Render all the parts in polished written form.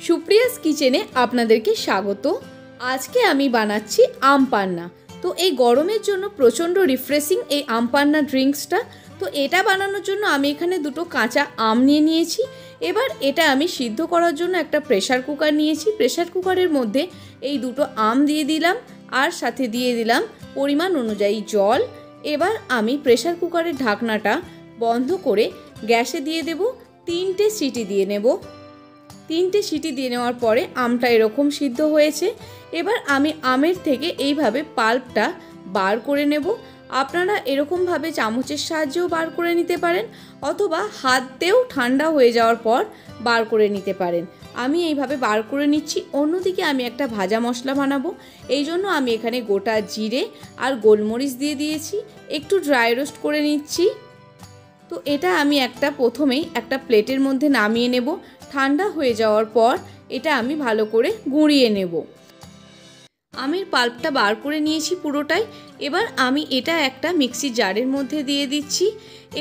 সুপ্রিয়াস কিচেনে আপনাদেরকে স্বাগত। আজকে আমি বানাচ্ছি আম পান্না। তো এই গরমের জন্য প্রচণ্ড রিফ্রেশিং এই আম পান্না ড্রিঙ্কসটা। তো এটা বানানোর জন্য আমি এখানে দুটো কাঁচা আম নিয়েছি। এবার এটা আমি সিদ্ধ করার জন্য একটা প্রেসার কুকার নিয়েছি। প্রেসার কুকারের মধ্যে এই দুটো আম দিয়ে দিলাম আর সাথে দিয়ে দিলাম পরিমাণ অনুযায়ী জল। এবার আমি প্রেসার কুকারের ঢাকনাটা বন্ধ করে গ্যাসে দিয়ে দেব। 3টে সিটি দিয়ে নেব। 3টে সিটি দিয়ে নেওয়ার পরে আমটা এরকম সিদ্ধ হয়েছে। এবার আমি আমের থেকে এইভাবে পাল্পটা বার করে নেব। আপনারা এরকমভাবে চামচের সাহায্যেও বার করে নিতে পারেন অথবা হাতেও ঠান্ডা হয়ে যাওয়ার পর বার করে নিতে পারেন। আমি এইভাবে বার করে নিচ্ছি। অন্যদিকে আমি একটা ভাজা মশলা বানাবো, এই জন্য আমি এখানে গোটা জিরে আর গোলমরিচ দিয়ে দিয়েছি। একটু ড্রাই রোস্ট করে নিচ্ছি। তো এটা আমি প্রথমেই একটা প্লেটের মধ্যে নামিয়ে নেব। ঠান্ডা হয়ে যাওয়ার পর এটা আমি ভালো করে গুঁড়িয়ে নেব। আমের পাল্পটা বার করে নিয়েছি পুরোটাই। এবার আমি এটা একটা মিক্সি জারের মধ্যে দিয়ে দিচ্ছি।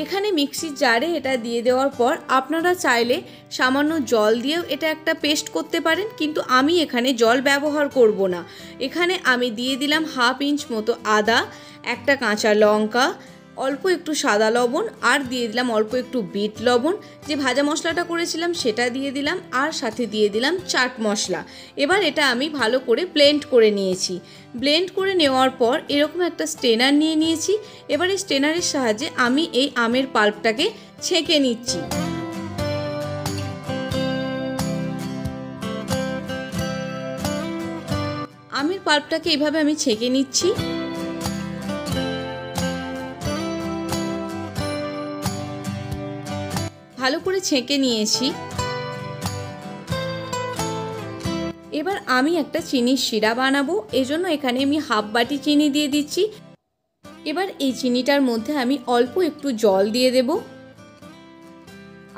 এখানে মিক্সি জারে এটা দিয়ে দেওয়ার পর আপনারা চাইলে সামান্য জল দিয়েও এটা একটা পেস্ট করতে পারেন, কিন্তু আমি এখানে জল ব্যবহার করব না। এখানে আমি দিয়ে দিলাম 1/2 ইঞ্চ মতো আদা, একটা কাঁচা লঙ্কা, অল্প একটু সাদা লবণ আর দিয়ে দিলাম অল্প একটু বিট লবণ। যে ভাজা মশলাটা করেছিলাম সেটা দিয়ে দিলাম আর সাথে দিয়ে দিলাম চাট মশলা। এবার এটা আমি ভালো করে ব্লেন্ড করে নিয়েছি। ব্লেন্ড করে নেওয়ার পর এরকম একটা স্ট্রেনার নিয়ে নিয়েছি। এবার এই স্ট্রেনারের সাহায্যে আমি এই আমের পাল্পটাকে ছেঁকে নিচ্ছি। আমের পাল্পটাকে এইভাবে আমি ছেঁকে নিচ্ছি। ভালো করে ছেঁকে নিয়েছি। এবার আমি একটা চিনির শিরা বানাবো, এজন্য এখানে আমি 1/2 বাটি চিনি দিয়ে দিচ্ছি। এবার এই চিনিটার মধ্যে আমি অল্প একটু জল দিয়ে দেব।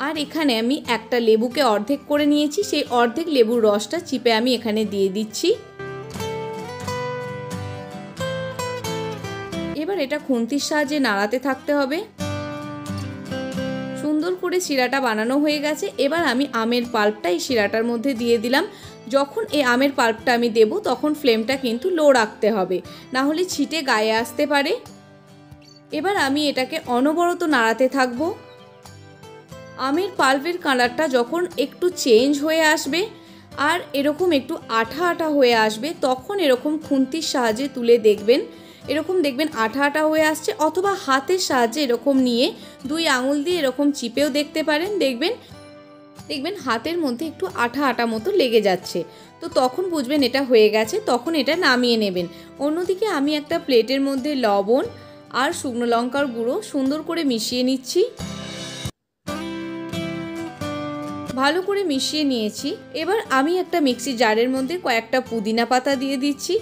আর এখানে আমি একটা লেবুকে অর্ধেক করে নিয়েছি, সেই অর্ধেক লেবুর রসটা চিপে আমি এখানে দিয়ে দিচ্ছি। এবার এটা খুন্তির সাহায্যে নাড়াতে থাকতে হবে। সুন্দর করে শিরাটা বানানো হয়ে গেছে। এবার আমি আমের পাল্পটা এই শিরাটার মধ্যে দিয়ে দিলাম। যখন এই আমের পাল্পটা আমি দেব তখন ফ্লেমটা কিন্তু লো রাখতে হবে, না হলে ছিটে গায়ে আসতে পারে। এবার আমি এটাকে অনবরত নাড়াতে থাকব। আমের পাল্পের কালারটা যখন একটু চেঞ্জ হয়ে আসবে আর এরকম একটু আঠা আঠা হয়ে আসবে, তখন এরকম খুন্তির সাহায্যে তুলে দেখবেন, এরকম দেখবেন আঠা আঠা হয়ে আসছে। অথবা হাতের সাহায্যে এরকম নিয়ে 2 আঙুল দিয়ে এরকম চিপেও দেখতে পারেন। দেখবেন হাতের মধ্যে একটু আঠা আঠা মতো লেগে যাচ্ছে। তো তখন বুঝবেন এটা হয়ে গেছে, তখন এটা নামিয়ে নেবেন। অন্যদিকে আমি একটা প্লেটের মধ্যে লবণ আর শুকনো লঙ্কার গুঁড়ো সুন্দর করে মিশিয়ে নিচ্ছি। ভালো করে মিশিয়ে নিয়েছি। এবার আমি একটা মিক্সি জারের মধ্যে কয়েকটা পুদিনা পাতা দিয়ে দিচ্ছি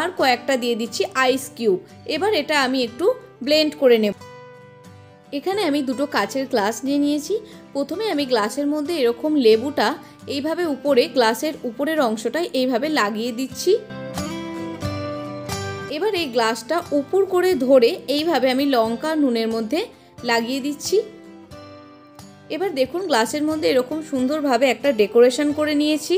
আর কয়েকটা দিয়ে দিচ্ছি আইস কিউব। এবার এটা আমি একটু ব্লেন্ড করে নেব। এখানে আমি দুটো কাচের গ্লাস নিয়ে নিয়েছি। প্রথমে আমি গ্লাসের মধ্যে এরকম লেবুটা এইভাবে উপরে গ্লাসের উপরের অংশটাই এইভাবে লাগিয়ে দিচ্ছি। এবার এই গ্লাসটা উপর করে ধরে এইভাবে আমি লঙ্কা নুনের মধ্যে লাগিয়ে দিচ্ছি। এবার দেখুন গ্লাসের মধ্যে এরকম সুন্দরভাবে একটা ডেকোরেশন করে নিয়েছি।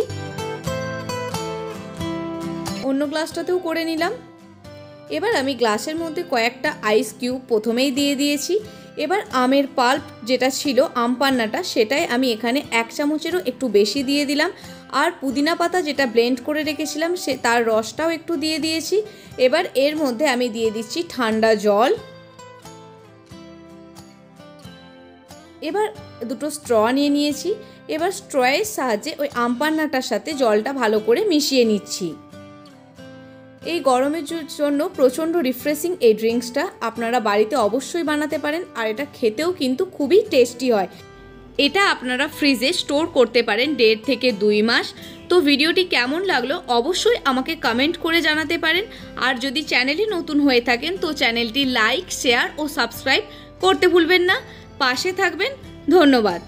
অন্য গ্লাসটাতেও করে নিলাম। এবার আমি গ্লাসের মধ্যে কয়েকটা আইস কিউব প্রথমেই দিয়ে দিয়েছি। এবার আমের পাল্প যেটা ছিল আম পান্নাটা, সেটাই আমি এখানে 1 চামচেরও একটু বেশি দিয়ে দিলাম। আর পুদিনা পাতা যেটা ব্লেন্ড করে রেখেছিলাম তার রসটাও একটু দিয়ে দিয়েছি। এবার এর মধ্যে আমি দিয়ে দিচ্ছি ঠান্ডা জল। এবার দুটো স্ট্র নিয়ে নিয়েছি। এবার স্ট্রয়ের সাহায্যে ওই আম পান্নাটার সাথে জলটা ভালো করে মিশিয়ে নিচ্ছি। এই গরমের জন্য প্রচণ্ড রিফ্রেশিং এই ড্রিঙ্কসটা আপনারা বাড়িতে অবশ্যই বানাতে পারেন। আর এটা খেতেও কিন্তু খুবই টেস্টি হয়। এটা আপনারা ফ্রিজে স্টোর করতে পারেন 1.5 থেকে 2 মাস। তো ভিডিওটি কেমন লাগলো অবশ্যই আমাকে কমেন্ট করে জানাতে পারেন। আর যদি চ্যানেলে নতুন হয়ে থাকেন তো চ্যানেলটি লাইক, শেয়ার ও সাবস্ক্রাইব করতে ভুলবেন না। পাশে থাকবেন। ধন্যবাদ।